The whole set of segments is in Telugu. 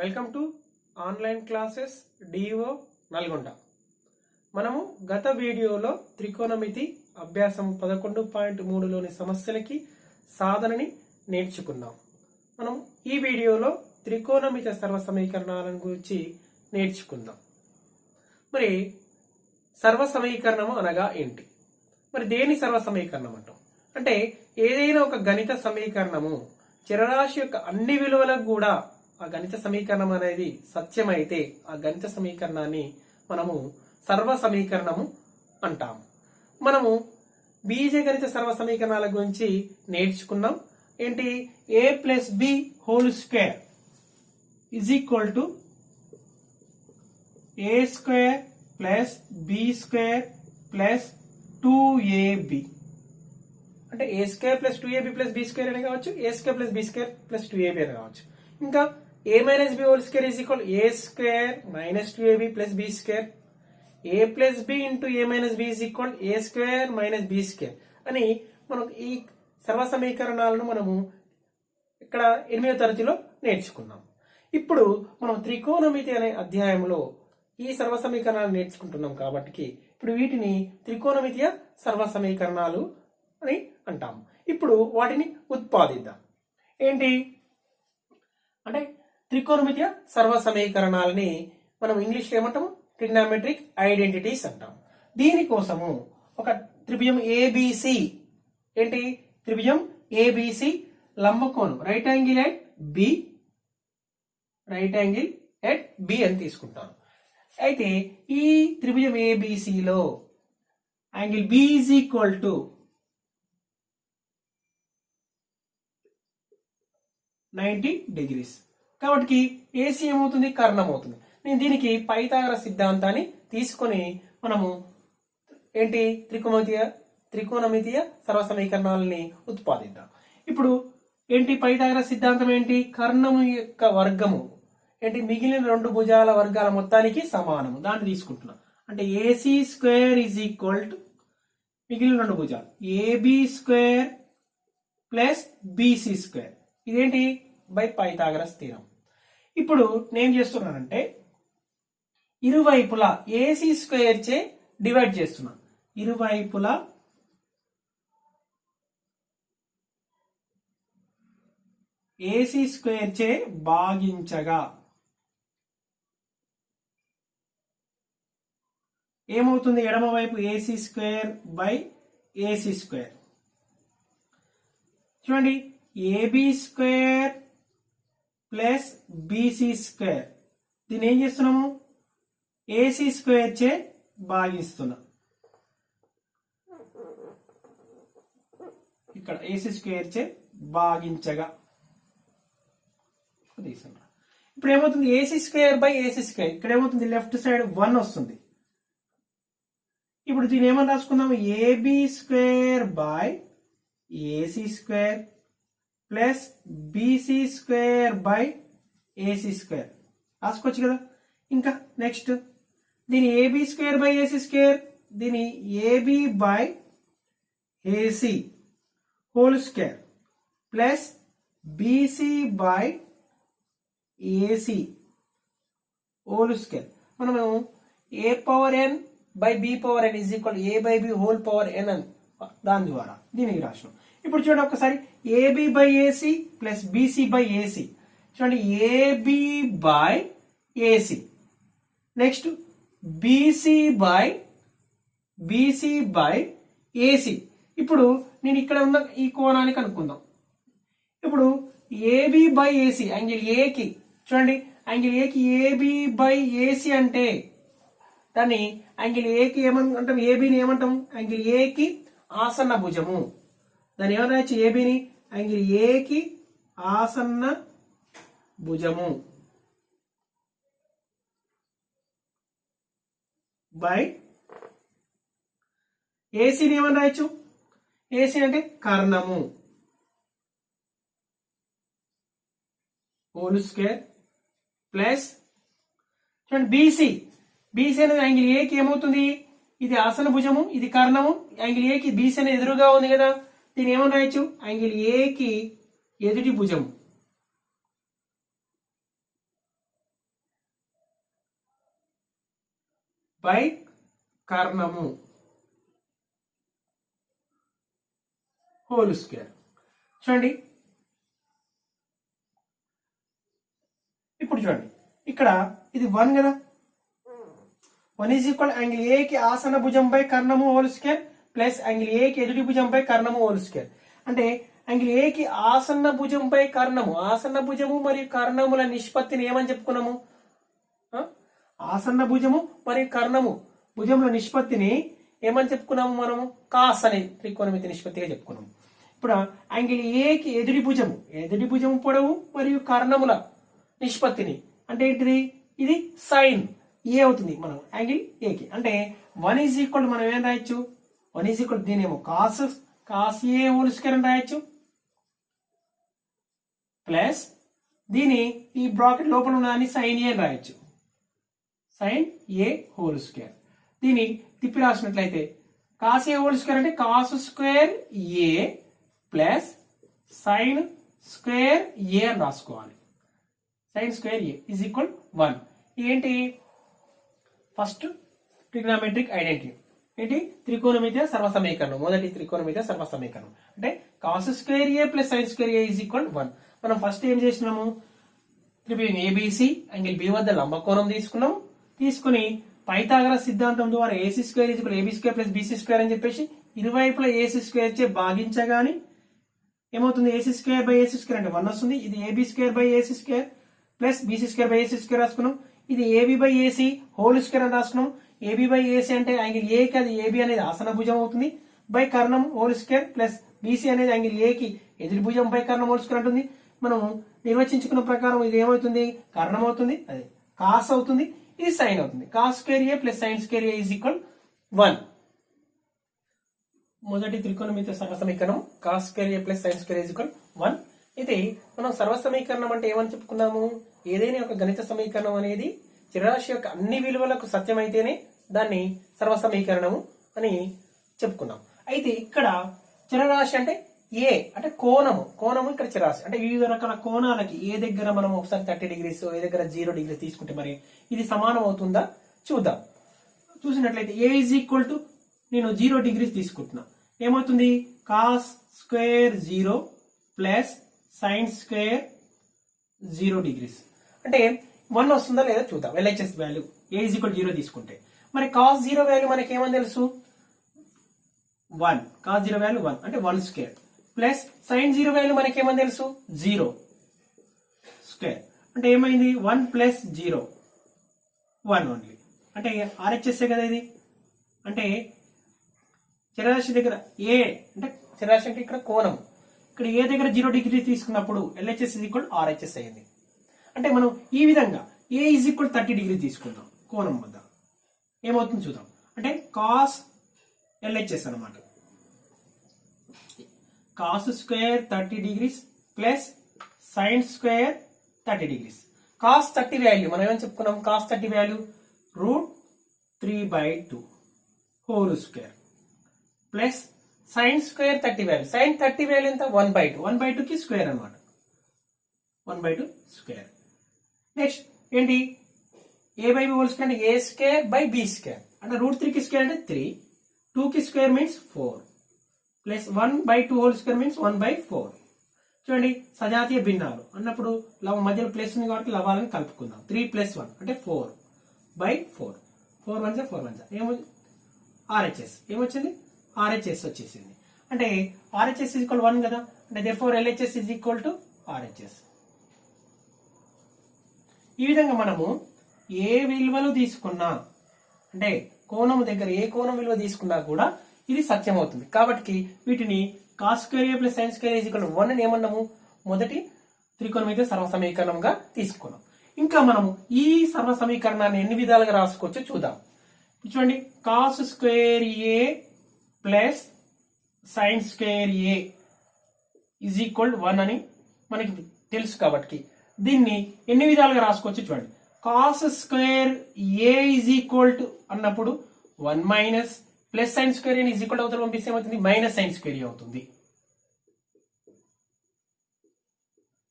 Welcome to online classes DO Nalgonda. మనము గత వీడియోలో త్రికోణమితి అభ్యాసం 11.3లోని సమస్యలకి సాధనని నేర్చుకున్నాం. మనం ఈ వీడియోలో త్రికోణమిత సర్వ సమీకరణాలను గురించి నేర్చుకుందాం. మరి సర్వ సమీకరణము అనగా ఏంటి? మరి దేని సర్వ సమీకరణం అంటాం? అంటే ఏదైనా ఒక గణిత సమీకరణము చరరాశి యొక్క అన్ని విలువలకు కూడా ఆ గణిత సమీకరణం అనేది సత్యమైతే ఆ గణిత సమీకరణాన్ని మనము సర్వ సమీకరణము అంటాము. మనము బీజగణిత సర్వ సమీకరణాల గురించి నేర్చుకున్నాం. ఏంటి? a plus B whole square is equal to A square plus B square plus 2ab. అంటే A square plus 2ab plus B square అని కావచ్చు, A square plus B square plus 2ab అని కావచ్చు. ఇంకా a minus B whole square is equal A square minus 2ab plus B square, A plus B into A minus B is equal A square minus B square అని మనం ఈ సర్వ సమీకరణాలను మనము ఇక్కడ 8వ తరగతిలో నేర్చుకున్నాం. ఇప్పుడు మనం త్రికోణమితి అనే అధ్యాయంలో ఈ సర్వ సమీకరణాలు నేర్చుకుంటున్నాం కాబట్టి ఇప్పుడు వీటిని త్రికోణమితియ సర్వ సమీకరణాలు అని అంటాము. ఇప్పుడు వాటిని ఉత్పాదిద్దాం. ఏంటి అంటే త్రికోణమితియ సర్వ సమీకరణాలని మనం ఇంగ్లీష్లో ఏమంటాము? ట్రిగ్నామెట్రిక్ ఐడెంటిటీస్ అంటాం. దీనికోసము ఒక త్రిభుజం ఏబిసి, ఏంటి త్రిభుజం ఏబిసి లంబకోణం రైట్ యాంగిల్ ఎట్ బి అని తీసుకుంటాను. అయితే ఈ త్రిభుజం ఏబిసిలో angle B is equal to 90 degrees. కాబట్టి ఏసీ ఏమవుతుంది? కర్ణం అవుతుంది. నేను దీనికి పైథాగరస్ సిద్ధాంతాన్ని తీసుకొని మనము ఏంటి త్రికోణమితియ సర్వ సమీకరణాలని ఉత్పాదిద్దాం. ఇప్పుడు ఏంటి పైథాగరస్ సిద్ధాంతం? ఏంటి? కర్ణము యొక్క వర్గము ఏంటి మిగిలిన రెండు భుజాల వర్గాల మొత్తానికి సమానము. దాన్ని తీసుకుంటున్నాం. అంటే AC square is equal to మిగిలిన రెండు భుజాలు AB square plus BC square. ఇదేంటి? By Pythagoras theorem. ఇప్పుడు నేను చేస్తున్నానంటే ఇరువైపులా ఏసీ స్క్వేర్ చే డివైడ్ చేస్తున్నాను. ఇరువైపులా ఏసీ స్క్వేర్ చే భాగించగా ఏమవుతుంది? ఎడమ వైపు AC square by AC square. చూడండి, AB square plus BC square. దీన్ని ఏం చేస్తున్నాము? ఏసీ స్క్వేర్ చే భాగిస్తున్నాం. ఇక్కడ ఏసీ స్క్వేర్ చే భాగించగా ఇప్పుడు ఏమవుతుంది? AC square by AC square. ఇక్కడ ఏమవుతుంది? లెఫ్ట్ సైడ్ 1 వస్తుంది. ఇప్పుడు దీన్ని ఏమని రాసుకుందాము? AB square by AC square plus BC square by AC square రాసుకోవచ్చు కదా. ఇంకా నెక్స్ట్ దీని AB square by AC square, దీని AB by AC whole square plus BC by AC whole square. మనము A power N by B power N is equal A by B whole power N అని దాని ద్వారా దీనికి రాసినాం. ఇప్పుడు చూడండి ఒకసారి, AB by AC plus BC by AC. చూడండి, AB by AC, next BC by AC. ఇప్పుడు నేను ఇక్కడ ఉన్న ఈ కోణానికి అనుకుందాం. ఇప్పుడు ఏబి బై ఏసీ యాంగిల్ ఏకి, చూడండి యాంగిల్ ఏకి ఏబి బై ఏసీ అంటే దాన్ని యాంగిల్ ఏకి ఏమంటాం? ఏబిని ఏమంటాం? యాంగిల్ ఏకి ఆసన్న భుజము. దాన్ని ఏమన్నా రాయచ్చు? ఏబిని యాంగిల్ ఏకి ఆసన్న భుజము బై ఏసీని ఏమని రాయచ్చు? ఏసీ అంటే కర్ణము హోల్ స్క్వేర్ ప్లస్ చూడండి బీసీ అనేది యాంగిల్ ఏకి ఏమవుతుంది? ఇది ఆసన భుజము, ఇది కర్ణము. యాంగిల్ ఏకి బీసీ అనేది ఎదురుగా ఉంది కదా, దీన్ని ఏమని రాయచ్చు? యాంగిల్ ఏకి ఎదుటి భుజము బై కర్ణము హోల్ స్క్వేర్. చూడండి ఇప్పుడు చూడండి ఇక్కడ ఇది 1 కదా, 1 ఈజ్ ఈక్వల్ యాంగిల్ ఏ కి ఆసన భుజం బై కర్ణము whole square plus angle A కి ఎదుటి భుజం బై కర్ణము హోల్ స్క్వేర్. అంటే యాంగిల్ ఏ కి ఆసన్న భుజం బై కర్ణము, ఆసన్న భుజము మరియు కర్ణముల నిష్పత్తిని ఏమని చెప్పుకున్నాము? ఆసన్న భుజము మరియు కర్ణము భుజముల నిష్పత్తిని ఏమని చెప్పుకున్నాము మనము? కాస్ అనే త్రికోణమితి నిష్పత్తిగా చెప్పుకున్నాము. ఇప్పుడు యాంగిల్ ఏ కి ఎదుటి భుజము పొడవు మరియు కర్ణముల నిష్పత్తిని అంటే ఏంటిది? ఇది సైన్ ఏ అవుతుంది మనం యాంగిల్ ఏ కి. అంటే 1 ఈజ్ ఈక్వల్ మనం ఏం రాయొచ్చు? 1 ఈజ్ ఈక్వల్ దీనేమో కాస్ ఏ హోల్ స్క్వేర్ అని రాయొచ్చు ప్లస్ దీని ఈ బ్రాకెట్ లోపల ఉన్నదాన్ని సైన్ ఏ అని రాయొచ్చు, సైన్ ఏ హోల్ స్క్వేర్. దీన్ని తిప్పి రాసినట్లయితే కాస్ ఏ హోల్ స్క్వేర్ అంటే కాస్ స్క్వేర్ ఏ ప్లస్ సైన్ స్క్వేర్ ఏ అని రాసుకోవాలి. Sign square A is equal 1. ఏంటి? ఫస్ట్ ట్రిగ్నామెట్రిక్ ఐడెంటిటీ ఏంటి? త్రికోణమితి సర్వసమీకరణం. మొదటి త్రికోణమితి సర్వసమీకరణం అంటే cos square A plus sine square A is equal 1. మనం ఫస్ట్ ఏం చేసినాము? త్రిభుజం ఏబిసి యాంగిల్ బి వద్ద లంబకోణం తీసుకున్నాం. తీసుకుని పైథాగరస్ సిద్ధాంతం ద్వారా AC square is equal AB square plus BC square అని చెప్పేసి ఇరువైపులా ఏసీ స్క్వేర్ చే భాగించగాని ఏమవుతుంది? AC square by AC square అంటే 1 వస్తుంది. ఇది AB square by AC square plus BC square by AC square రాసుకున్నాం. ఇది AB by AC whole square అని రాసుకున్నాం. ఏబీ బై ఏసీ అంటే యాంగిల్ ఏ కి అది ఏబీ అనేది ఆసన భుజం అవుతుంది బై కర్ణం హోల్ స్క్వేర్ ప్లస్ బీసీ అనేది యాంగిల్ ఏ కి ఎదురు భుజం బై కర్ణం హోల్ స్క్వేర్ ఉంటుంది. మనం నిర్వచించుకున్న ప్రకారం ఇది ఏమవుతుంది? కర్ణం అవుతుంది, అదే కాస్ అవుతుంది, ఇది సైన్ అవుతుంది. Cos square A plus sine square A is equal 1. మొదటి త్రికోణమితి సర్వసమీకరణం cos square A plus sine square is equal 1. అయితే మనం సర్వసమీకరణం అంటే ఏమని చెప్పుకున్నాము? ఏదైనా ఒక గణిత సమీకరణం అనేది చరరాశి యొక్క అన్ని విలువలకు సత్యమైతేనే దాన్ని సర్వసమీకరణము అని చెప్పుకున్నాం. అయితే ఇక్కడ చరరాశి అంటే ఏ అంటే కోణము ఇక్కడ చరాశి అంటే వివిధ రకాల కోణాలకి ఏ దగ్గర మనం ఒకసారి 30 degrees ఏ దగ్గర 0 degrees తీసుకుంటే మరి ఇది సమానం అవుతుందా చూద్దాం. చూసినట్లయితే ఏ ఈజ్ ఈక్వల్ టు నేను 0 degrees తీసుకుంటున్నా, ఏమవుతుంది? Cos square 0 plus sine square 0 degrees అంటే 1 వస్తుందా లేదా చూద్దాం. LHS value A is equal 0 తీసుకుంటే మరి కాస్ 0 వాల్యూ మనకి ఏమని తెలుసు? 1. కాస్ 0 వాల్యూ 1 అంటే 1 స్క్వేర్ ప్లస్ సైన్ 0 వాల్యూ మనకి ఏమని తెలుసు? 0 స్క్వేర్ అంటే ఏమైంది? 1 ప్లస్ 0 1 ఓన్లీ అంటే ఆర్హెచ్ఎస్ కదా ఇది. అంటే చరరాశి దగ్గర ఏ అంటే చరరాశి అంటే ఇక్కడ కోణం, ఇక్కడ ఏ దగ్గర 0 degree తీసుకున్నప్పుడు ఎల్హెచ్ఎస్ ఈజ్ ఈక్వల్ ఆర్హెచ్ఎస్ అయింది. అంటే మనం ఈ విధంగా ఏ ఈజ్ ఈక్వల్ 30 degree తీసుకుందాం కోణం వద్ద ఏమవుతుంది చూద్దాం. అంటే కాస్ ఎల్హెచ్ఎస్ అనమాట. Cos square 30 degrees plus sine square 30 degrees. Cos 30 value మనం ఏమని చెప్పుకున్నాం? Cos 30 value √3/2 whole square plus sine square 30 value, sine 30 value ఎంత? 1/2, 1/2 కి స్క్వేర్ అనమాట, 1/2 స్క్వేర్. నెక్స్ట్ ఏంటి? ఏ బై బి హోల్ స్క్వేర్ అంటే A square by B square అంటే √3 కి స్క్వేర్ అంటే 3, 2 కి square means 4 plus 1/2 whole square means 1/4. చూడండి సజాతీయ భిన్నాలు అన్నప్పుడు మధ్యలో ప్లస్ ఉంది కాబట్టి లవాలను కలుపుకుందాం. 3 + 1 అంటే 4/4, 4 1 4 1 ఏమో ఆర్హెచ్ఎస్ ఏమొచ్చింది? ఆర్హెచ్ఎస్ వచ్చేసింది. అంటే ఆర్హెచ్ఎస్ ఈజ్ ఈక్వల్ 1 కదా, అంటే therefore LHS is equal to RHS. ఈ విధంగా మనము ఏ విలువలు తీసుకున్నా అంటే కోణము దగ్గర ఏ కోణం విలువ తీసుకున్నా కూడా ఇది సత్యం అవుతుంది. కాబట్టి వీటిని cos square A plus sine square is equal 1 అని ఏమన్నాము? మొదటి త్రికోణమితి సర్వసమీకరణంగా తీసుకున్నాం. ఇంకా మనము ఈ సర్వసమీకరణాన్ని ఎన్ని విధాలుగా రాసుకోవచ్చో చూద్దాం. చూడండి cos square A plus sine square A is equal 1 అని మనకి తెలుసు. కాబట్టి దీన్ని ఎన్ని విధాలుగా రాసుకోవచ్చు చూడండి. Cos square A is equal to అన్నప్పుడు 1 minus plus sine square A is equal to అవతల పంపిస్తే ఏమవుతుంది? మైనస్ సైన్ స్క్వేర్ ఏ అవుతుంది.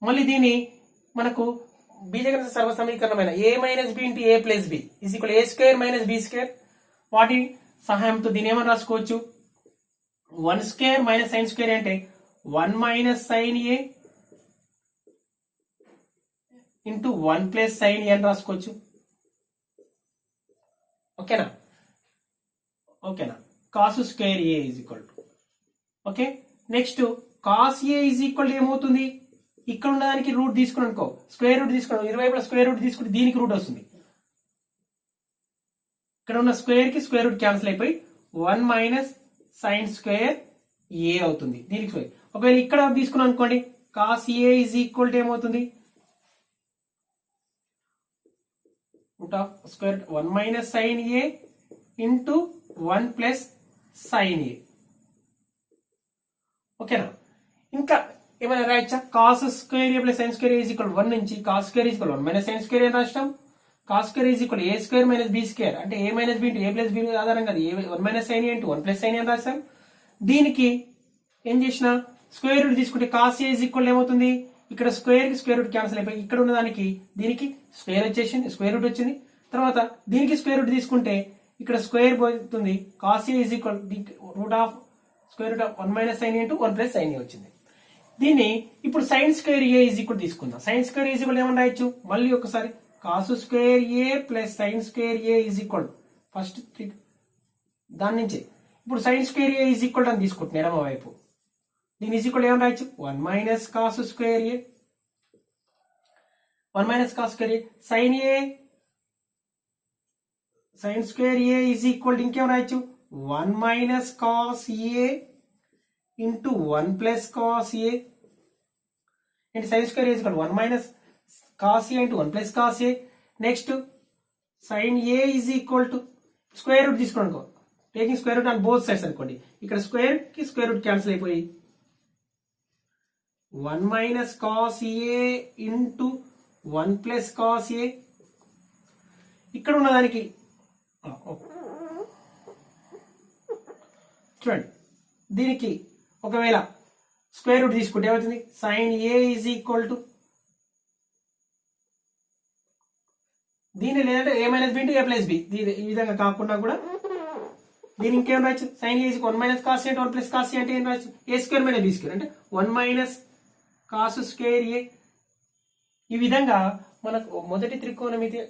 మళ్ళీ దీన్ని మనకు బీజగణిత సర్వసమీకరణమైన A minus B into A plus B is equal A square minus B square వాటి సహాయంతో దీని ఏమని రాసుకోవచ్చు, 1 స్క్వేర్ మైనస్ సైన్ స్క్వేర్ అంటే 1 minus sine A into 1 plus sine a అని రాసుకోవచ్చు. ఓకేనా cos square A is equal to okay. Next cos A is equal to ఏమవుతుంది, ఇక్కడ ఉన్నదానికి రూట్ తీసుకుని అనుకో, స్క్వేర్ రూట్ తీసుకున్నాం, ఇరువైపులా స్క్వేర్ రూట్ తీసుకుంటే దీనికి రూట్ వస్తుంది. ఇక్కడ ఉన్న స్క్వేర్ కి స్క్వేర్ రూట్ క్యాన్సిల్ అయిపోయి 1 మైనస్ సైన్ స్క్వేర్ ఏ అవుతుంది దీనికి స్క్వేర్. ఒకవేళ ఇక్కడ తీసుకున్నాం అనుకోండి, cos A is equal to ఏమవుతుంది, root of square 1 minus sine A into 1 plus sine A. ఓకేనా. ఇంకా ఏమైనా రాయొచ్చా, cos square A plus sine square is equal 1 నుంచి cos square is equal 1 minus sine square అని రాష్ట్రం. Cos square is equal A square minus B square అంటే A minus B into A plus B ఆధారంగా 1 minus sine A into 1 plus sine a అని రాస్తాం. దీనికి ఏం చేసిన స్క్వేర్ రూట్ తీసుకుంటే కాస్ ఏ ఈజ్ ఈక్వల్ ఏమవుతుంది, ఇక్కడ స్క్వేర్ కి స్క్వేర్ రూట్ క్యాన్సిల్ అయిపోయి ఇక్కడ ఉన్న దానికి దీనికి స్క్వేర్ వచ్చేసింది, స్క్వేర్ రూట్ వచ్చింది. తర్వాత దీనికి స్క్వేర్ రూట్ తీసుకుంటే ఇక్కడ స్క్వేర్ పోతుంది, cos A is equal root of square root of 1 minus sine A into 1 plus sine A వచ్చింది. దీన్ని ఇప్పుడు sine square A is equal తీసుకుందాం. సైన్ స్క్వేర్ ఈజ్ ఈక్వల్ ఏమని రాయొచ్చు, మళ్ళీ ఒకసారి cos square A plus sine square A is equal first దాని నుంచి ఇప్పుడు sine square A is equal అని తీసుకుంటున్నాం ఎడమ వైపు. దీని ఈజ్ ఈక్వల్ ఏమని రాయొచ్చు, 1 minus cos square A 1 minus cos square A sine square A is equal ఇంకేం రాయొచ్చు 1 minus cos A into 1 plus cos A అంటే sine square is equal 1 minus cos A into 1 plus cos A. Next sine A is equal to square root తీసుకోండి, taking square root on both sides అనుకోండి, ఇక్కడ స్క్వేర్ కి స్క్వేర్ రూట్ క్యాన్సిల్ అయిపోయి 1 minus cos A into 1 plus cos A. ఇక్కడ ఉన్నదానికి చూడండి, దీనికి ఒకవేళ స్క్వేర్ రూట్ తీసుకుంటే ఏమవుతుంది, sine A is equal to దీని లేదంటే A minus B into A plus B. ఈ విధంగా కాకుండా కూడా దీని ఇంకేం రాయొచ్చు, sine A 1 minus cos A 1 plus cos A అంటే ఏం రాయొచ్చు, A square minus B square అంటే 1 మైనస్ కాస్ స్క్వేర్ ఏ. ఈ విధంగా మనకు మొదటి త్రికోణమితి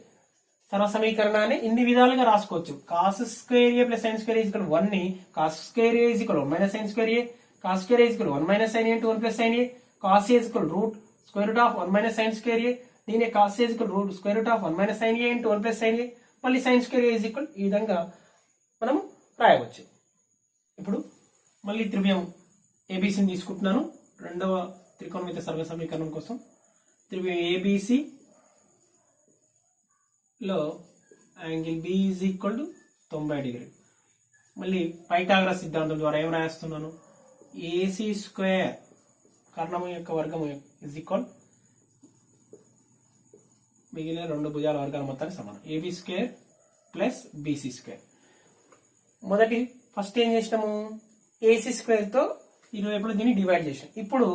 సరళ సమీకరణాన్ని ఇన్ని విధాలుగా రాసుకోవచ్చు. Cos square A plus sine square is equal 1 ని cos square A is equal 1 minus sine square A, cos square A is equal 1 minus sine A into 1 plus sine A, cos A is equal root square root of 1 minus sine square A, దీని cos A is equal root square root of 1 minus sine A into 1 plus sine A, మళ్ళీ sign square A is equal ఈ విధంగా మనము రాయవచ్చు. ఇప్పుడు మళ్ళీ త్రిభుజం ఏబిసిని తీసుకుంటున్నాను రెండవ త్రికోణమితి సర్వ సమీకరణం కోసం. త్రిభుజం ఏబిసి లో angle B is equal to 90 degree. మళ్ళీ పైథాగరస్ సిద్ధాంతం ద్వారా ఏం రాస్తున్నాను, ఏసీ స్క్వేర్ కర్ణము యొక్క వర్గము ఈజ్ ఈక్వల్ మిగిలిన రెండు భుజాల వర్గాల మొత్తానికి సమానం, AB square plus BC square. మొదటి ఫస్ట్ ఏం చేసినాము, ఏసీ స్క్వేర్ తో ఇరువైపులా దీన్ని డివైడ్ చేసాం. ఇప్పుడు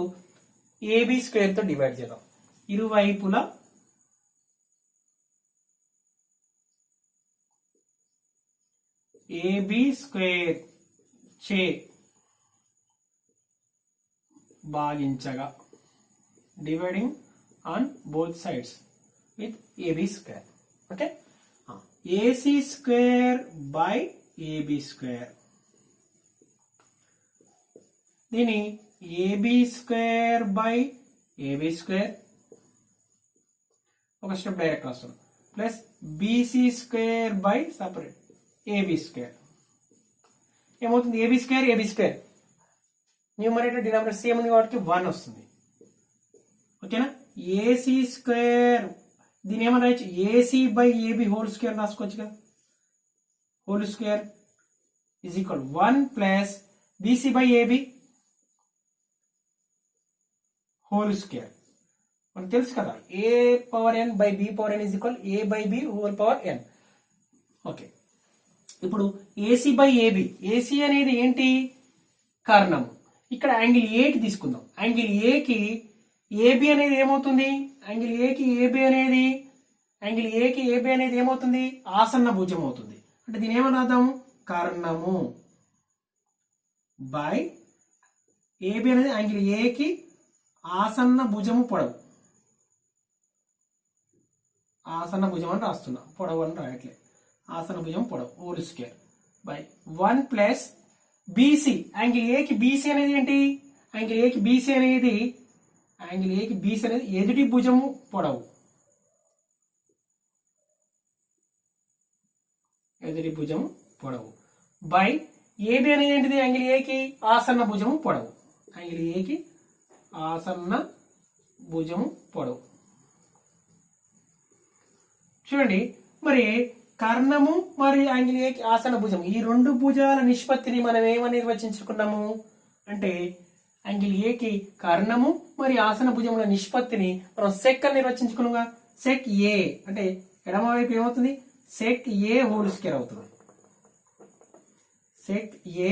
ఏబి స్క్వేర్ తో డివైడ్ చేద్దాం. ఇరువైపులా ఏబి స్క్వేర్ చే భాగించగా dividing on both sides with AB square. Okay, AC square by AB square, దీని AB square by AB square ఒక స్టెప్ డైరెక్ట్ వస్తుంది, plus BC square by separate AB square. ఏమవుతుంది, AB square numerator denominator same ఉంది కాబట్టి 1 వస్తుంది. ఓకేనా. ఏసీ స్క్వేర్ దీని ఏమన్నా రాయొచ్చు, AC by AB whole square రాసుకోవచ్చు కదా, whole square is equal 1 plus BC by AB whole square. మనకు తెలుసు కదా, A power N by B power N is equal A by B whole power N. Okay, ఇప్పుడు ఏసీ బై ఏబి, ఏసీ అనేది ఏంటి, కర్ణము. ఇక్కడ యాంగిల్ ఏకి తీసుకుందాం. యాంగిల్ ఏకి ఏబి అనేది ఏమవుతుంది, యాంగిల్ ఏకి ఏబి అనేది ఏమవుతుంది, ఆసన్న భుజం అవుతుంది. అంటే దీని ఏమని రాద్దాము, కర్ణము బై ఏబి అనేది యాంగిల్ ఏకి ఆసన్న భుజము పొడవు, ఆసన్న భుజం అని రాస్తున్నా, పొడవు అని రాయట్లే, ఆసన్న భుజం పొడవు whole square by 1 plus BC, angle ఏకి బీసీ అనేది ఏంటి, యాంగిల్ ఏకి బీసీ అనేది ఎదుటి భుజము పొడవు, ఎదుటి భుజము పొడవు బై ఏబి అనేది ఏంటిది, యాంగిల్ ఏకి ఆసన్న భుజము పొడవు, యాంగిల్ ఏకి ఆసన్న భుజము పొడవు. చూడండి మరి కర్ణము మరియు యాంగిల్ ఏకి ఆసన్న భుజం, ఈ రెండు భుజాల నిష్పత్తిని మనం ఏమని నిర్వచించుకున్నాము అంటే యాంగిల్ ఏకి కర్ణము మరియు ఆసన భుజముల నిష్పత్తిని మనం సెక్ అని నిర్వచించుకున్నాగా. సెక్ ఏ అంటే ఎడమ వైపు ఏమవుతుంది, సెక్ ఏ హోల్ స్క్వేర్ అవుతుంది, sec A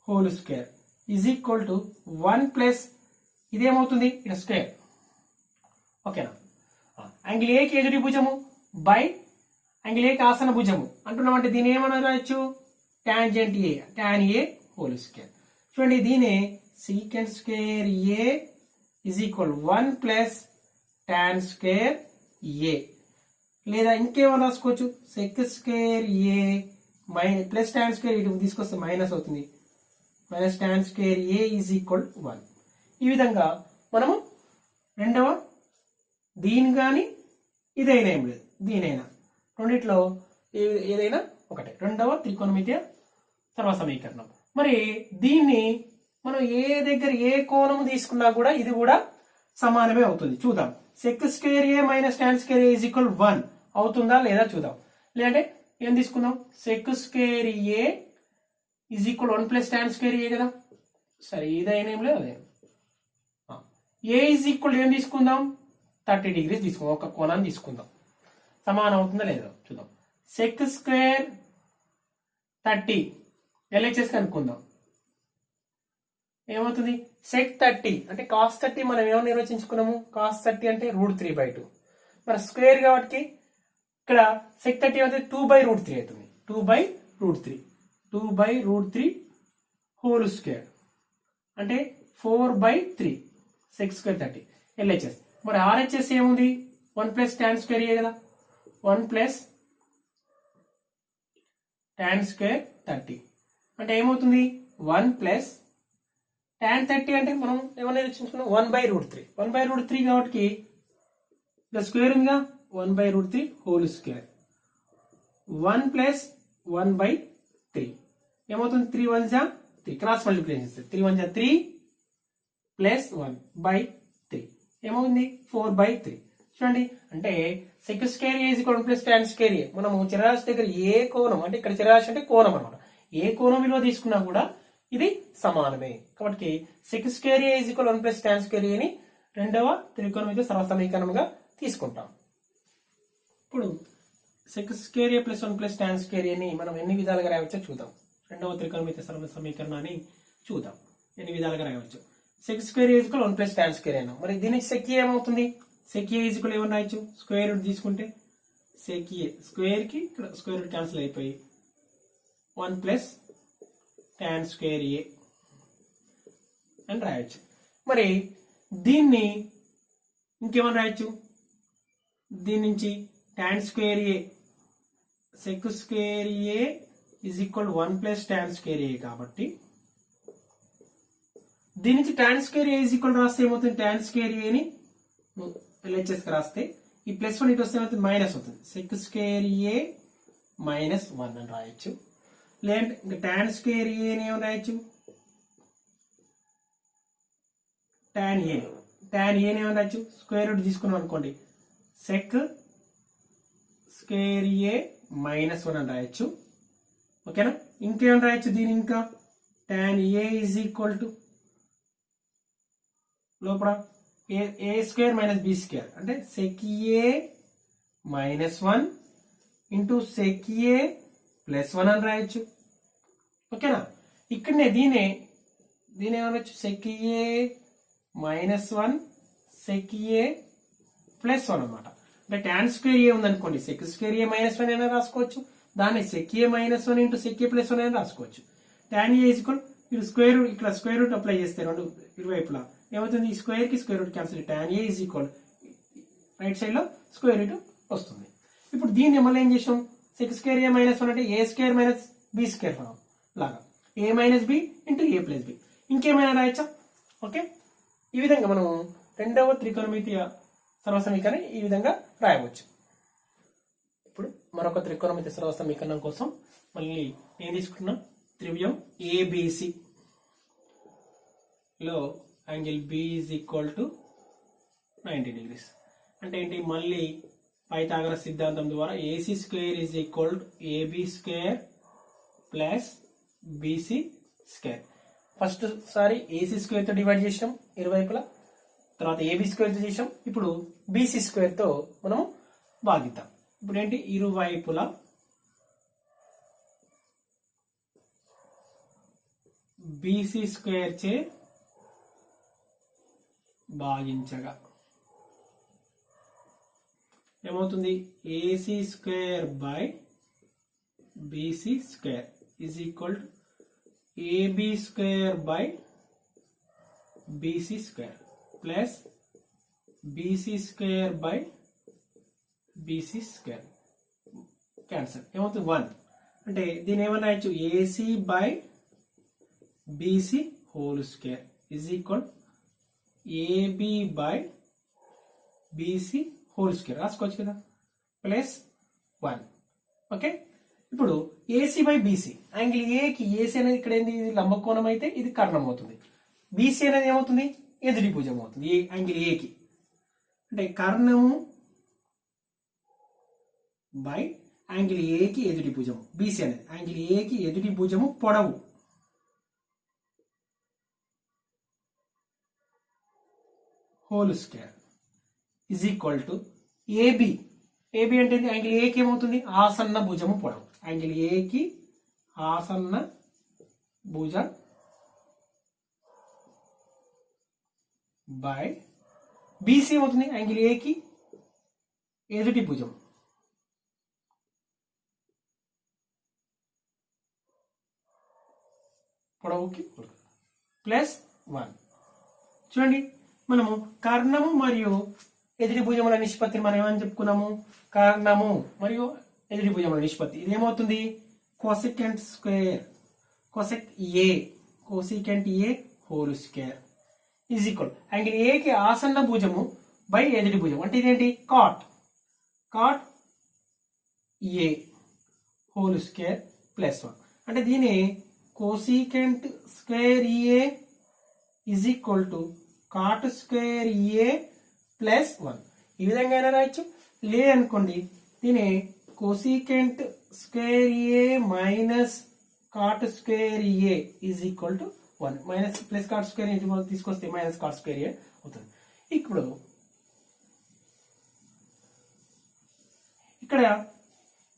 whole square is equal to 1 plus ఇదేమవుతుంది ఇక్కడ స్క్వేర్. ఓకేనా, యాంగిల్ ఏకి ఎదుటి భుజము బై యాంగిల్ ఏకి ఆసన భుజము అంటున్నాం అంటే దీని ఏమన్నా రాయొచ్చు, tangent A, tan A whole square. చూడండి దీని secant square A is equal 1 plus tan square A, లేదా ఇంకేమైనా రాసుకోవచ్చు సెక్ స్క్వేర్ ఏ ప్లస్ టాన్ స్క్వేర్ ఇటు తీసుకొస్తే మైనస్ అవుతుంది, minus tan square A is equal 1. ఈ విధంగా మనము రెండవ దీని కానీ ఇదైనా ఏం లేదు, దీనైనా రెండిట్లో ఏదైనా ఒకటే, రెండవ త్రికోణమితియ సర్వసమీకరణం. మరి దీన్ని మనం ఏ దగ్గర ఏ కోణము తీసుకున్నా కూడా ఇది కూడా సమానమే అవుతుంది. చూద్దాం, sec square A minus tan square A is equal 1 అవుతుందా లేదా చూద్దాం. లేదంటే ఏం తీసుకుందాం, sec square A is equal 1 plus tan square A కదా, సరే ఇదైనా ఏం లేదు అదే. ఏ ఈజ్ ఈక్వల్ ఏం తీసుకుందాం, 30 డిగ్రీస్ తీసుకుందాం, ఒక కోణాన్ని తీసుకుందాం, సమానం అవుతుందా లేదా చూద్దాం. సెక్ స్క్వేర్ 30 ఎల్హెచ్ఎస్ కనుక్కుందాం, ఏమవుతుంది సెక్ 30 అంటే కాస్ 30 మనం ఏమో నిర్వచించుకున్నాము, కాస్ 30 అంటే √3/2, మరి స్క్వేర్ కాబట్టి ఇక్కడ సెక్ 30 అయితే 2/√3 అవుతుంది, 2/√3 హోల్ స్క్వేర్ అంటే 4/3 సెక్ స్క్వేర్ 30 ఎల్హెచ్ఎస్. మరి ఆర్హెచ్ఎస్ ఏముంది, 1 ప్లస్ టాన్ స్క్వేర్ ఏ కదా, 1 ప్లస్ టాన్ స్క్వేర్ 30 అంటే ఏమవుతుంది 1 ప్లస్ టాన్ 30 అంటే మనం ఏమన్నా నిర్వచించుకున్నాం 1/√3, 1/√3 కాబట్టి ఇక్కడ స్క్వేర్ ఉందిగా 1/√3 హోల్ స్క్వేర్, 1 ప్లస్ 1/3 ఏమవుతుంది 3 1 జా 3 క్రాస్ మల్టిప్లికేషన్ చేస్తే 3 1 జా 3 ప్లస్ 1/3 ఏమవుతుంది 4/3. చూడండి అంటే sec square A is equal 1 plus tan square A, మనము చరరాశి దగ్గర ఏ కోణం అంటే ఇక్కడ చరరాశి అంటే కోణం అనమాట, ఏ కోణం విలువ తీసుకున్నా కూడా ఇది సమానమే. కాబట్టి sec square A is equal 1 plus tan square ఏని రెండవ త్రికోణమితి సర్వసమీకరణంగా తీసుకుంటాం. ఇప్పుడు సెక్ స్క్వేర్ ఏ ప్లస్ 1 ప్లస్ టాన్ స్క్వేర్ ఏని మనం ఎన్ని విధాలుగా రాయవచ్చో చూద్దాం. రెండవ త్రికోణమితి సర్వసమీకరణాన్ని చూద్దాం ఎన్ని విధాలుగా రాయవచ్చు. Sec square A is equal 1 plus tan square అయినా, మరి దీనికి సెక్ ఏ ఏమవుతుంది, సెక్ ఏ ఈజ్ ఈక్వల్ ఏమన్నా రాయొచ్చు, స్క్వేర్ రూట్ తీసుకుంటే సెక్ ఏ స్క్వేర్ కి ఇక్కడ స్క్వేర్ రూట్ క్యాన్సిల్ అయిపోయి 1 ప్లస్ టాన్ స్క్వేర్ ఏ అని రాయొచ్చు. మరి దీన్ని ఇంకేమని రాయొచ్చు, దీని నుంచి tan square A sec square A is equal 1 plus tan square A కాబట్టి దీని నుంచి tan square A is equal రాస్తే ఏమవుతుంది, టాన్ స్క్వేర్ ఏని ఎల్హెచ్ఎస్ రాస్తే ఈ ప్లస్ 1 ఇటు వస్తే ఏమవుతుంది మైనస్ అవుతుంది, సెక్ స్క్వేర్ ఏ మైనస్ 1 అని రాయొచ్చు. లేదంటే ఇంకా టాన్ స్క్వేర్ ఏని ఏమని రాయొచ్చు, టాన్ ఏని ఏమని రాయొచ్చు, స్క్వేర్ రూట్ తీసుకున్నాం అనుకోండి సెక్ స్క్వేర్ ఏ మైనస్ 1 అని రాయొచ్చు. ఓకేనా, ఇంకేమని రాయొచ్చు దీని ఇంకా tan A is equal to లోపల A square minus B square అంటే సెక్ ఏ మైనస్ 1 ఇంటూ సెక్ ఏ ప్లస్ 1 అని రాయొచ్చు. ఓకేనా, ఇక్కడనే దీని ఏమనొచ్చు సెక్ ఏ మైనస్ 1 సెక్ ఏ ప్లస్ 1 అనమాట. అంటే tan స్క్వేర్ ఏ ఉందనుకోండి sec స్క్వేర్ ఏ మైనస్ 1 అయినా రాసుకోవచ్చు, దాన్ని sec a minus 1 into sec a plus 1 అయినా రాసుకోవచ్చు. tan a ఈక్వల్ మీరు స్క్వేర్ రూట్ ఇక్కడ స్క్వేర్ రూట్ అప్లై చేస్తే రెండు ఇరువైపులా ఏమవుతుంది, ఈ స్క్వేర్ కి square root cancel, tan a is equal right side లో స్క్వేర్ రూట్ వస్తుంది. ఇప్పుడు దీన్ని మళ్ళీ ఏం చేసాం, sec స్క్వేర్ ఏ మైనస్ 1 అంటే a square minus b square form లాగా a minus b into a plus b. ఇంకేమైనా రాయచ్చా? ఓకే, ఈ విధంగా మనం రెండవ త్రికోణమితీయ సర్వసమీకరణం ఈ విధంగా రాయవచ్చు. ఇప్పుడు మరొక త్రికోణమితీయ సర్వసమీకరణం కోసం మళ్ళీ నేను తీసుకుంటున్నా త్రిభుజం ఏబిసి లో angle B is equal to 90 degrees. అంటే ఏంటి, మళ్ళీ పైథాగరస్ సిద్ధాంతం ద్వారా AC square is equal to AB square plus BC square. First సారి ఏసీ స్క్వేర్ తో డివైడ్ చేసాం ఇరువైపులా, తర్వాత ఏబి స్క్వేర్ తో చేసాం, ఇప్పుడు బీసీ స్క్వేర్ తో మనం భాగిద్దాం. ఇప్పుడు ఏంటి, ఇరువైపులా బీసీ స్క్వేర్ చే భాగించగా ఏమవుతుంది, AC square by BC square is equal to AB square by BC square plus BC square by BC square. Cancel, ఏమవుతుంది 1. అంటే దీని ఏమన్నా రాయొచ్చు, AC by BC whole square is equal AB by BC whole square రాసుకోవచ్చు కదా, ప్లస్ 1. ఓకే, ఇప్పుడు ఏసీ బై బీసీ, యాంగిల్ ఏకి ఏసీ అనేది ఇక్కడ ఏంది, ఇది లంబకోణం అయితే ఇది కర్ణం అవుతుంది, బీసీ అనేది ఏమవుతుంది, ఎదుటి భుజం అవుతుంది యాంగిల్ ఏకి. అంటే కర్ణము బై యాంగిల్ ఏకి ఎదుటి భుజము, బీసీ అనేది యాంగిల్ ఏకి ఎదుటి భుజము పొడవు whole square is equal to AB. AB అంటే యాంగిల్ ఏకి ఏమవుతుంది, ఆసన్న భుజము పొడవు, యాంగిల్ ఏకి ఆసన్న భుజ బై బీసీ ఏమవుతుంది, యాంగిల్ ఏకి ఎదుటి భుజం పొడవుకి ప్లస్ 1. చూడండి, మనము కర్ణము మరియు ఎదుటి భుజముల నిష్పత్తిని మనం ఏమని చెప్పుకున్నాము, కర్ణము మరియు ఎదుటి భుజముల నిష్పత్తి ఇది ఏమవుతుంది, cosecant square cosec A cosecant A whole square is equal angle ఏకి ఆసన్న భుజము బై ఎదుటి భుజం, అంటే ఇదేంటి cot cot A whole square plus 1. అంటే దీని cosecant square A is equal to cot square A plus 1. ఈ విధంగా అయినా రాయొచ్చు, లేదనుకోండి దీని cosecant square A minus cot square A is equal to 1. Minus plus cot square తీసుకొస్తే మైనస్ కాట్ స్క్వేర్ ఏ అవుతుంది. ఇప్పుడు ఇక్కడ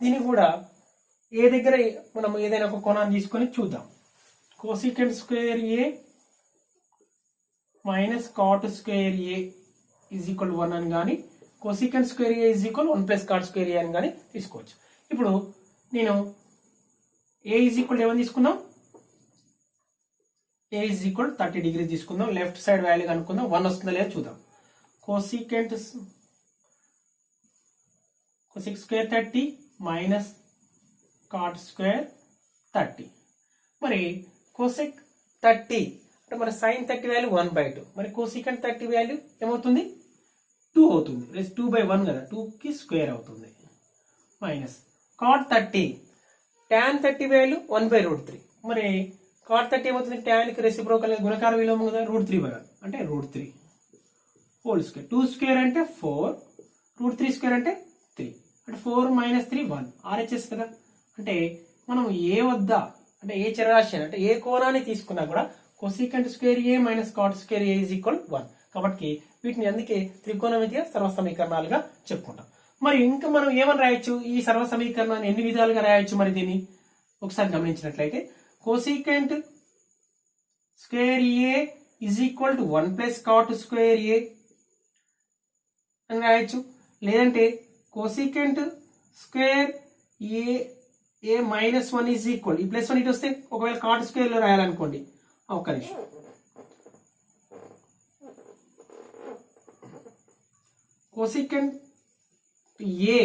దీన్ని కూడా ఏ దగ్గర మనం ఏదైనా ఒక కోణాన్ని తీసుకొని చూద్దాం. Cosecant square A minus cot square A is equal 1 అని కానీ, cosecant square A is equal 1 plus cot square ఏ అని కానీ తీసుకోవచ్చు. ఇప్పుడు నేను ఏ ఈజ్ ఈక్వల్ ఏమని తీసుకుందాం, ఏ ఈజ్ ఈక్వల్ 30 degrees తీసుకుందాం, లెఫ్ట్ సైడ్ వాల్యూ కనుక్కుందాం, 1 వస్తుందా లేదా చూద్దాం. Cosecant cosec square 30 minus cot square 30. మరి కోసెక్ 30 అంటే మన సైన్ 30 వాల్యూ 1/2, మరి కోసికెంట్ 30 వాల్యూ ఏమవుతుంది 2 అవుతుంది, 2/1 కదా, 2 కి స్క్వేర్ అవుతుంది, మైనస్ కాట్ 30 tan 30 వాల్యూ 1/√3. మరి కాట్ 30 ఏమవుతుంది, tan కి రెసిప్రోకల్ గుణకార విలోమం కదా, √3 అంటే √3 హోల్ స్క్వేర్. 2 స్క్వేర్ అంటే 4, √3 స్క్వేర్ అంటే 3, అంటే 4 - 3 1 RHS కదా. అంటే మనం ఏ వద్ద అంటే ఏ చరరాశి అంటే ఏ కోణాన్ని తీసుకున్నా కూడా cosecant square A minus cot square A is equal 1. కాబట్టి వీటిని అందుకే త్రికోణమితీయ సర్వ సమీకరణాలుగా చెప్పుకుంటాం. మరి ఇంకా మనం ఏమని రాయొచ్చు, ఈ సర్వ సమీకరణాన్ని ఎన్ని విధాలుగా రాయొచ్చు, మరి దీన్ని ఒకసారి గమనించినట్లయితే cosecant square A is equal to 1 plus cot square ఏ అని రాయొచ్చు, లేదంటే cosecant square A minus 1 is equal, ఈ ప్లస్ 1 ఇటు వస్తే ఒకవేళ కాట్ స్క్వేర్ లో రాయాలనుకోండి, ఒక్క నిమిషం, cosecant A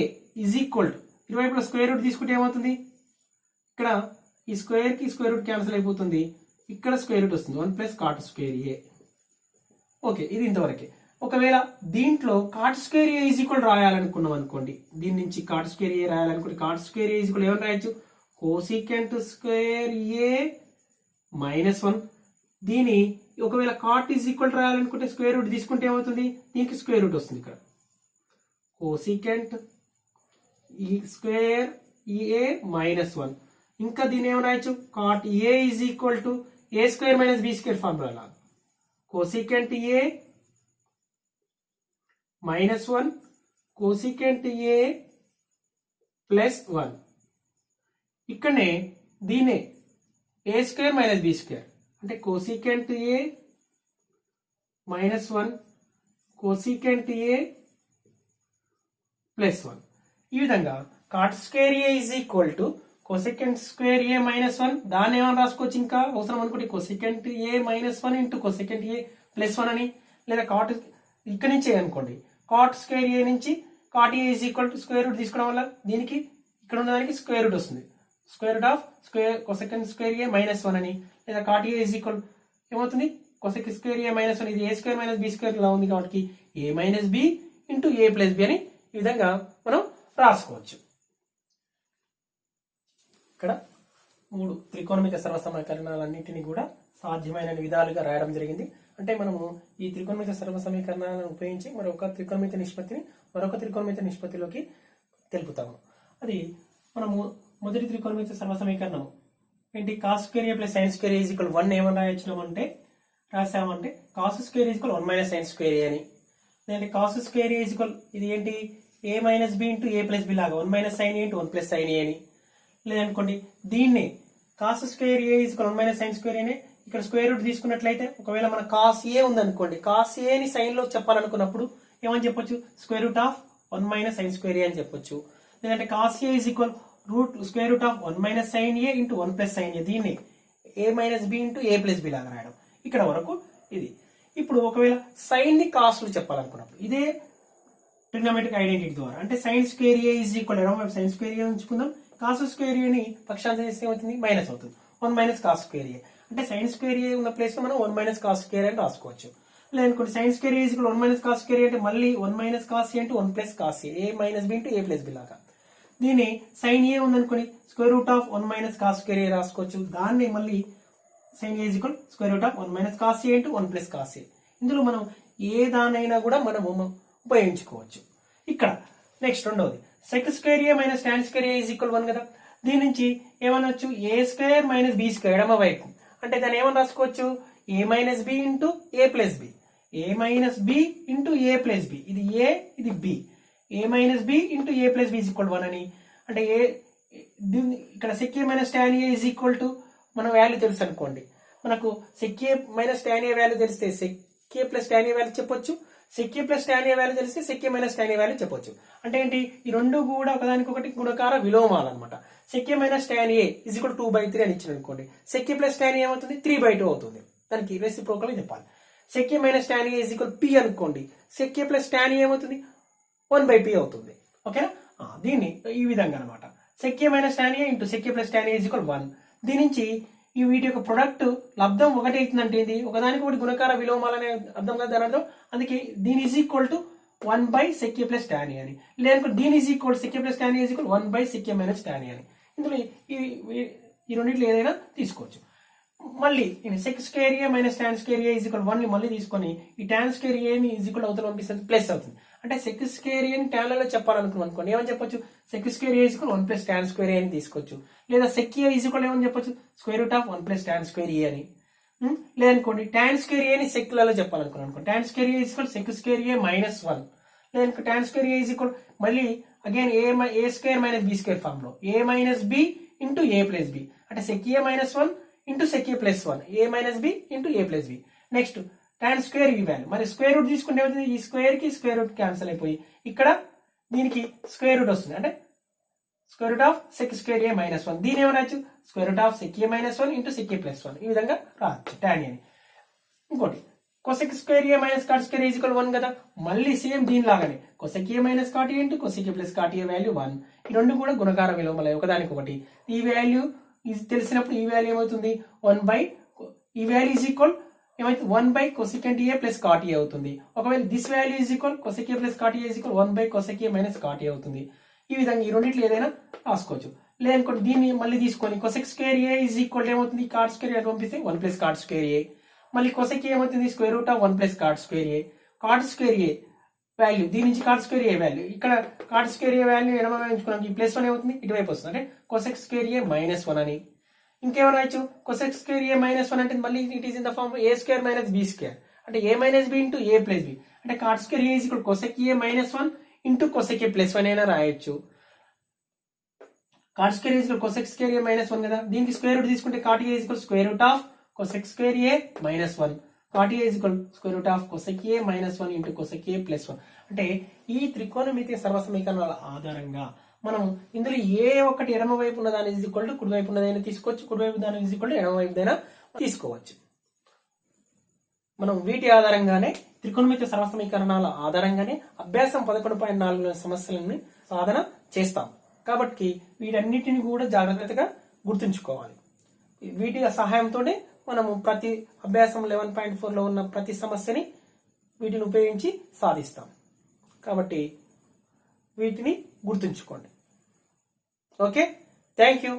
is equal to ఇరువైపుల స్క్వేర్ రూట్ తీసుకుంటే ఏమవుతుంది, ఇక్కడ ఈ స్క్వేర్ కి స్క్వేర్ రూట్ క్యాన్సిల్ అయిపోతుంది, ఇక్కడ స్క్వేర్ రూట్ వస్తుంది 1 plus cot square A. Okay, ఇది ఇంతవరకే. ఒకవేళ దీంట్లో cot square A is equal రాయాలనుకున్నాం అనుకోండి, దీని నుంచి కాట్ స్క్వేర్ ఏ రాయాలనుకోండి, cot square A is equal ఏమని రాయొచ్చు, కోసికెంట్ స్క్వేర్ ఏ మైనస్ 1. దీని ఒకవేళ కాట్ ఈజ్ ఈక్వల్ రాయాలనుకుంటే స్క్వేర్ రూట్ తీసుకుంటే ఏమవుతుంది, దీనికి స్క్వేర్ రూట్ వస్తుంది, ఇక్కడ కోసికెంట్ ఈ స్క్వేర్ ఏ మైనస్ 1. ఇంకా దీని ఏమని రాయొచ్చు, cot A is equal to A square minus B square formula, cosecant A minus 1 cosecant A plus 1. ఇక్కడనే దీనే A square minus B square అంటే cosecant A minus 1 cosecant A plus 1. ఈ విధంగా cot square A is equal to cosecant square A minus 1, దాన్ని ఏమని రాసుకోవచ్చు, ఇంకా అవసరం అనుకుంటే cosecant A minus 1 into cosecant A plus 1 అని, లేదా కాట్ ఇక్కడ నుంచి అనుకోండి, కాట్ స్క్వేర్ ఏ నుంచి cot A is equal to square root తీసుకోవడం వల్ల దీనికి ఇక్కడ ఉన్న దానికి స్క్వేర్ రూట్ వస్తుంది, square root of square cosecant square A minus 1 అని, లేదా కాట్ ఏ ఈజ్ ఈక్వల్ ఏమవుతుంది, కోసెక్ స్క్వేర్ ఏ మైనస్ 1, ఇది a square minus B square లా ఉంది కాబట్టి a minus B into A plus b అని ఈ విధంగా మనం రాసుకోవచ్చు. ఇక్కడ 3 త్రికోణమిత సర్వసమీకరణాలన్నింటినీ కూడా సాధ్యమైన విధాలుగా రాయడం జరిగింది. అంటే మనము ఈ త్రికోణమిత సర్వసమీకరణాలను ఉపయోగించి మరొక త్రికోణమిత నిష్పత్తిని మరొక త్రికోణమిత నిష్పత్తిలోకి తెలుపుతాము. అది మనము మొదటి త్రికోణమిత సర్వసమీకరణం ఏంటి, cos square A plus sine square A is equal 1 ఏమని రాసామంటే cos square is equal 1 minus sine square ఏ అని, లేదంటే cos square A is equal ఇది ఏంటి a minus B into A plus b లాగా 1 minus sine A into 1 plus sine a అని, లేదనుకోండి దీన్ని cos square A is equal 1 minus sine square ఏనే, ఇక్కడ స్క్వేర్ రూట్ తీసుకున్నట్లయితే ఒకవేళ మన కాస్ ఏ ఉందనుకోండి, కాస్ ఏని సైన్ లో చెప్పాలనుకున్నప్పుడు ఏమని చెప్పొచ్చు, square root of 1 minus sine square ఏ అని చెప్పొచ్చు, లేదంటే cos A is equal square root of 1 minus sine A into 1 plus sine a, దీన్ని a minus B into A plus b లాగా రాయడం. ఇక్కడ వరకు ఇది. ఇప్పుడు ఒకవేళ సైన్ ని కాస్ట్లు చెప్పాలనుకున్నప్పుడు ఇదే ట్రిగ్నోమెట్రిక్ ఐడెంటిటీ ద్వారా, అంటే sine square A is equal ఎడమ వైపు సైన్ స్క్వేర్ ఏ ఉంచుకుందాం, కాస్ స్క్వేర్ ఏని పక్షాంతం చేస్తే ఏమవుతుంది, మైనస్ అవుతుంది, 1 మైనస్ కాస్ స్క్వేర్ ఏ, అంటే సైన్ స్క్వేర్ ఏ ఉన్న ప్లేస్ లో మనం 1 మైనస్ కాస్ స్క్వేర్ అని రాసుకోవచ్చు. లేదనుకోండి sine square A is equal 1 minus cos square అంటే మళ్ళీ 1 minus cos A into 1 plus cos a minus B into A plus b లాగా, దీన్ని సైన్ ఏ ఉందనుకోండి square root of 1 minus cos square a రాసుకోవచ్చు, దాన్ని మళ్ళీ sine A is equal square root of 1 minus cos A into 1 plus cos a. ఇందులో మనం ఏ దానైనా కూడా మనము ఉపయోగించుకోవచ్చు. ఇక్కడ నెక్స్ట్ రెండవది sec square A minus tan square A is equal 1 కదా, దీని నుంచి ఏమనొచ్చు A square minus B square ఎడమ వైపు, అంటే దాన్ని ఏమని రాసుకోవచ్చు A minus B into A plus B, A minus B into A plus B, ఇది ఏ ఇది B, A minus B into A plus B is equal 1 అని, అంటే ఏ ఇక్కడ sec A minus tan A is equal to మన వాల్యూ తెలుసు అనుకోండి, మనకు sec A minus tan a value తెలిస్తే sec A plus tan a value చెప్పొచ్చు, sec A plus tan a value తెలిస్తే sec A minus tan a value చెప్పొచ్చు. అంటే ఏంటి, ఈ రెండు కూడా ఒకదానికొకటి గుణకార విలోమాలు అనమాట. Sec A minus tan A is equal 2/3 అని ఇచ్చిన అనుకోండి, సెక్ ఏ ప్లస్ టాన్ ఏ ఏమవుతుంది 3/2 అవుతుంది, దానికి రెసిప్రోకల్ చెప్పాలి. Sec A minus tan A is equal P అనుకోండి, సెక్ ఏ ప్లస్ టాన్ ఏ ఏమవుతుంది 1/p అవుతుంది. ఓకేనా, దీన్ని ఈ విధంగా అనమాట, sec A minus tan A into sec A plus tan A is equal 1. దీని నుంచి ఈ వీటి యొక్క ప్రొడక్ట్ లబ్ధం ఒకటి అవుతుందంటే ఇది ఒకదానికి ఒకటి గుణకార విలోమాలనే అర్థం కదా దాని అర్థం. అందుకే దీని is equal to 1/sec a plus tan a అని, లేదంటే దీని is equal sec a plus tan A is equal 1/sec a minus tan a అని. ఇందులో ఈ రెండింటిలో ఏదైనా తీసుకోవచ్చు. మళ్ళీ sec square A minus tan square A is equal 1 ని మళ్ళీ తీసుకొని ఈ టాన్ స్క్వేర్ ఏని ఈజ్ ఈక్వల్ అవుతుంది పంపిస్తుంది ప్లస్ అవుతుంది. అంటే సెక్ స్క్వేర్ ఏని టాన్లలో చెప్పాలనుకున్నాం అనుకోండి, ఏమని చెప్పొచ్చు sec square A is equal 1 plus tan square ఏ అని తీసుకోవచ్చు. లేదా సెక్ ఏ ఈజ్ ఈక్వల్ ఏమని చెప్పొచ్చు square root of 1 plus tan square ఏ అని. లేదనుకోండి టాన్ స్క్వేర్ ఏని సెక్లలో చెప్పాలనుకున్నాం అనుకోండి, tan square A is equal sec square A minus 1. లేదనుకో tan square A is equal మళ్ళీ again a square minus B square form లో a minus B into A plus B, అంటే sec A minus 1 into sec A plus 1, A minus B into A plus B. Next tan square ఈ వాల్యూ మరి స్క్వేర్ రూట్ తీసుకుంటే ఏమవుతుంది, ఈ స్క్వేర్ కి స్క్వేర్ రూట్ క్యాన్సిల్ అయిపోయి ఇక్కడ దీనికి స్క్వేర్ రూట్ వస్తుంది, అంటే square root of sec square A minus 1. దీని ఏమైనా రాయొచ్చు square root of sec A minus 1 into sec A plus 1. ఈ విధంగా రాయొచ్చు tan అని. ఇంకోటి cosec square A minus cot square A equal 1 కదా, మళ్ళీ సేమ్ దీని లాగానే cosec A minus cot A into cosec A plus cot A value 1. ఈ రెండు కూడా గుణకార విలోమాలు ఒకదానికి ఒకటి. ఈ వాల్యూ ఇది తెలిసినప్పుడు ఈ వాల్యూ ఏమవుతుంది 1 బై ఈ వాల్యూ ఈజ్ ఈక్వల్ ఏమైతుంది 1 by cosecant a plus cot a అవుతుంది. ఒకవేళ this value is equal cosec A plus cot A is equal 1 by cosec A minus cot a అవుతుంది. ఈ విధంగా ఈ రెండిట్లో ఏదైనా రాసుకోవచ్చు. లేదనుకోండి దీన్ని మళ్ళీ తీసుకొని cosec square A is equal ఏమవుతుంది కాట్ స్క్వేర్ ఏ పంపిస్తే 1 ప్లస్ కాట్ స్క్వేర్ ఏ. మళ్ళీ కొసెక్ ఏమవుతుంది square root of 1 plus cot square A. Cot square A value దీని నుంచి కాట్ స్క్వేర్ ఏ వాల్యూ ఇక్కడ కాట్ స్క్వేర్ ఏ వాల్యూ ఎడమ ఎంచుకున్నాం, ఈ ప్లస్ 1 ఏమవుతుంది ఇటువైపు వస్తుంది, అంటే కొసెక్ స్క్వేర్ ఏ మైనస్ 1 అని. ఇంకేమైనా రాయొచ్చు కొసెక్ స్క్వేర్ ఏ మైనస్ 1 అంటే మళ్ళీ it is in the form A square minus B square, అంటే A minus B into A plus B, అంటే cot square A is equal cosec A minus 1 into cosec A plus 1 అయినా రాయొచ్చు. Cot square A equal cosec square A minus 1 కదా, దీనికి స్క్వేర్ రూట్ తీసుకుంటే cot A equal square root of cosec square A minus 1. Cot A equal square root of cosec A minus 1 into cosec A plus 1. అంటే ఈ త్రికోణమితి సర్వసమీకరణాల ఆధారంగా మనం ఇందులో ఏ ఒక్కటి ఎడమ వైపు ఉన్న దాని ఈజ్ ఈక్వల్ టు కుడి వైపు ఉన్నదైనా తీసుకోవచ్చు, కుడి వైపు దాని ఈజ్ ఈక్వల్ టు ఎడమ వైపుదైనా తీసుకోవచ్చు. మనం వీటి ఆధారంగానే త్రికోణమితి సర్వసమీకరణాల ఆధారంగానే అభ్యాసం 11.4 సమస్యలని సాధన చేస్తాం. కాబట్టి వీటన్నిటిని కూడా జాగ్రత్తగా గుర్తుంచుకోవాలి. వీటి సహాయంతోనే మనము ప్రతి అభ్యాసం 11.4లో ఉన్న ప్రతి సమస్యని వీటిని ఉపయోగించి సాధిస్తాం. కాబట్టి వీటిని గుర్తుంచుకోండి. Okay, thank you.